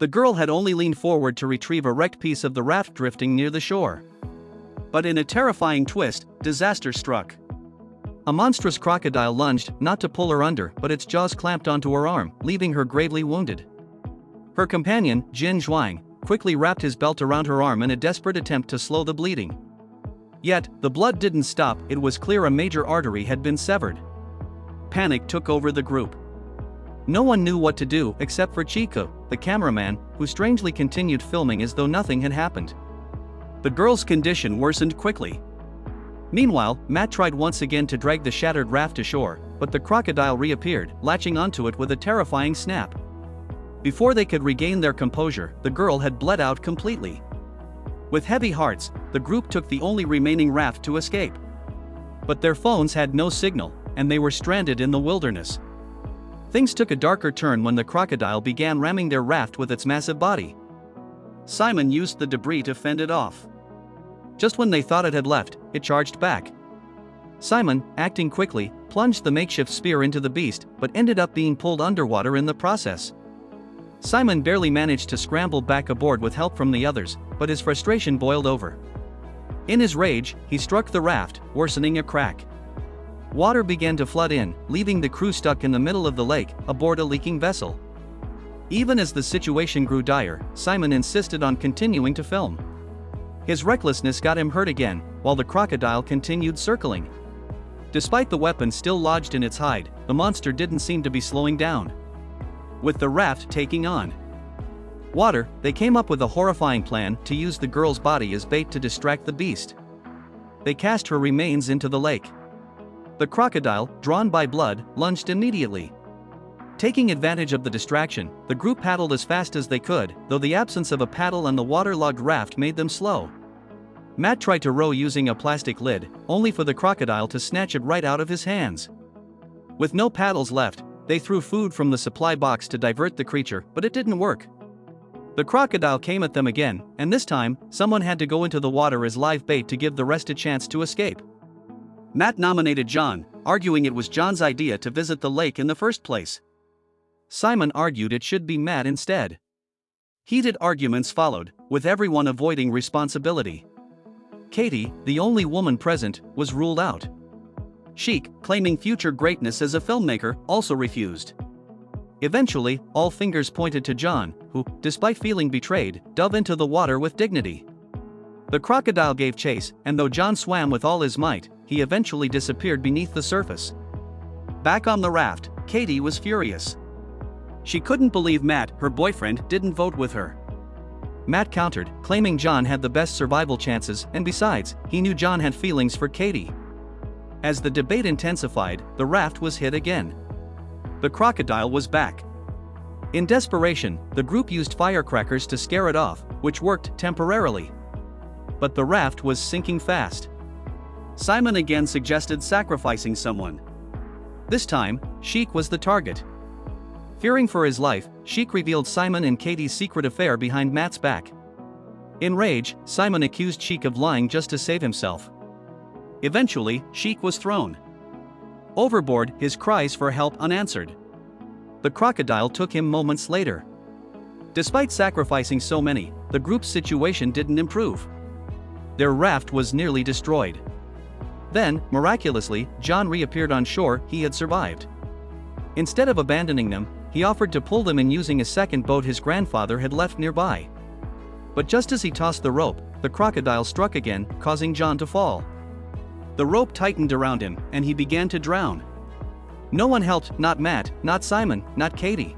The girl had only leaned forward to retrieve a wrecked piece of the raft drifting near the shore. But in a terrifying twist, disaster struck. A monstrous crocodile lunged, not to pull her under, but its jaws clamped onto her arm, leaving her gravely wounded. Her companion, Jin Zhuang, quickly wrapped his belt around her arm in a desperate attempt to slow the bleeding. Yet, the blood didn't stop. It was clear a major artery had been severed. Panic took over the group. No one knew what to do except for Chico, the cameraman, who strangely continued filming as though nothing had happened. The girl's condition worsened quickly. Meanwhile, Matt tried once again to drag the shattered raft ashore, but the crocodile reappeared, latching onto it with a terrifying snap. Before they could regain their composure, the girl had bled out completely. With heavy hearts, the group took the only remaining raft to escape. But their phones had no signal, and they were stranded in the wilderness. Things took a darker turn when the crocodile began ramming their raft with its massive body. Simon used the debris to fend it off. Just when they thought it had left, it charged back. Simon, acting quickly, plunged the makeshift spear into the beast, but ended up being pulled underwater in the process. Simon barely managed to scramble back aboard with help from the others, but his frustration boiled over. In his rage, he struck the raft, worsening a crack. Water began to flood in, leaving the crew stuck in the middle of the lake, aboard a leaking vessel. Even as the situation grew dire, Simon insisted on continuing to film. His recklessness got him hurt again, while the crocodile continued circling. Despite the weapon still lodged in its hide, the monster didn't seem to be slowing down. With the raft taking on water, they came up with a horrifying plan to use the girl's body as bait to distract the beast. They cast her remains into the lake. The crocodile, drawn by blood, lunged immediately. Taking advantage of the distraction, the group paddled as fast as they could, though the absence of a paddle and the waterlogged raft made them slow. Matt tried to row using a plastic lid, only for the crocodile to snatch it right out of his hands. With no paddles left, they threw food from the supply box to divert the creature, but it didn't work. The crocodile came at them again, and this time, someone had to go into the water as live bait to give the rest a chance to escape. Matt nominated John, arguing it was John's idea to visit the lake in the first place. Simon argued it should be Matt instead. Heated arguments followed, with everyone avoiding responsibility. Katie, the only woman present, was ruled out. Sheik, claiming future greatness as a filmmaker, also refused. Eventually, all fingers pointed to John, who, despite feeling betrayed, dove into the water with dignity. The crocodile gave chase, and though John swam with all his might, he eventually disappeared beneath the surface. Back on the raft, Katie was furious. She couldn't believe Matt, her boyfriend, didn't vote with her. Matt countered, claiming John had the best survival chances, and besides, he knew John had feelings for Katie. As the debate intensified, the raft was hit again. The crocodile was back. In desperation, the group used firecrackers to scare it off, which worked temporarily. But the raft was sinking fast. Simon again suggested sacrificing someone. This time, Sheik was the target. Fearing for his life, Sheik revealed Simon and Katie's secret affair behind Matt's back. In rage, Simon accused Sheik of lying just to save himself. Eventually, Sheik was thrown overboard, his cries for help unanswered. The crocodile took him moments later. Despite sacrificing so many, the group's situation didn't improve. Their raft was nearly destroyed. Then, miraculously, John reappeared on shore. He had survived. Instead of abandoning them, he offered to pull them in using a second boat his grandfather had left nearby. But just as he tossed the rope, the crocodile struck again, causing John to fall. The rope tightened around him, and he began to drown. No one helped, not Matt, not Simon, not Katie.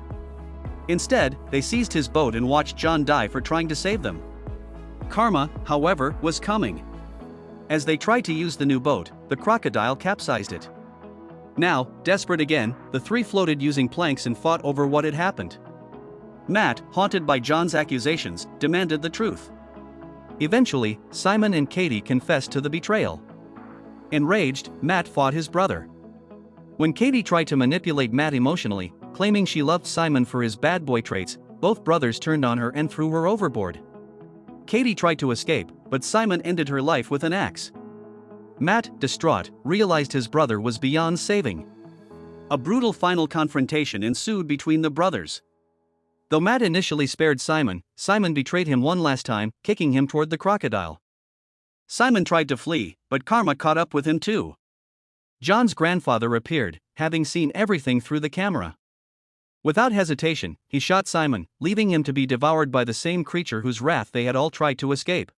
Instead, they seized his boat and watched John die for trying to save them. Karma, however, was coming. As they tried to use the new boat, the crocodile capsized it. Now, desperate again, the three floated using planks and fought over what had happened. Matt, haunted by John's accusations, demanded the truth. Eventually, Simon and Katie confessed to the betrayal. Enraged, Matt fought his brother. When Katie tried to manipulate Matt emotionally, claiming she loved Simon for his bad boy traits, both brothers turned on her and threw her overboard. Katie tried to escape, but Simon ended her life with an axe. Matt, distraught, realized his brother was beyond saving. A brutal final confrontation ensued between the brothers. Though Matt initially spared Simon, Simon betrayed him one last time, kicking him toward the crocodile. Simon tried to flee, but karma caught up with him too. John's grandfather appeared, having seen everything through the camera. Without hesitation, he shot Simon, leaving him to be devoured by the same creature whose wrath they had all tried to escape.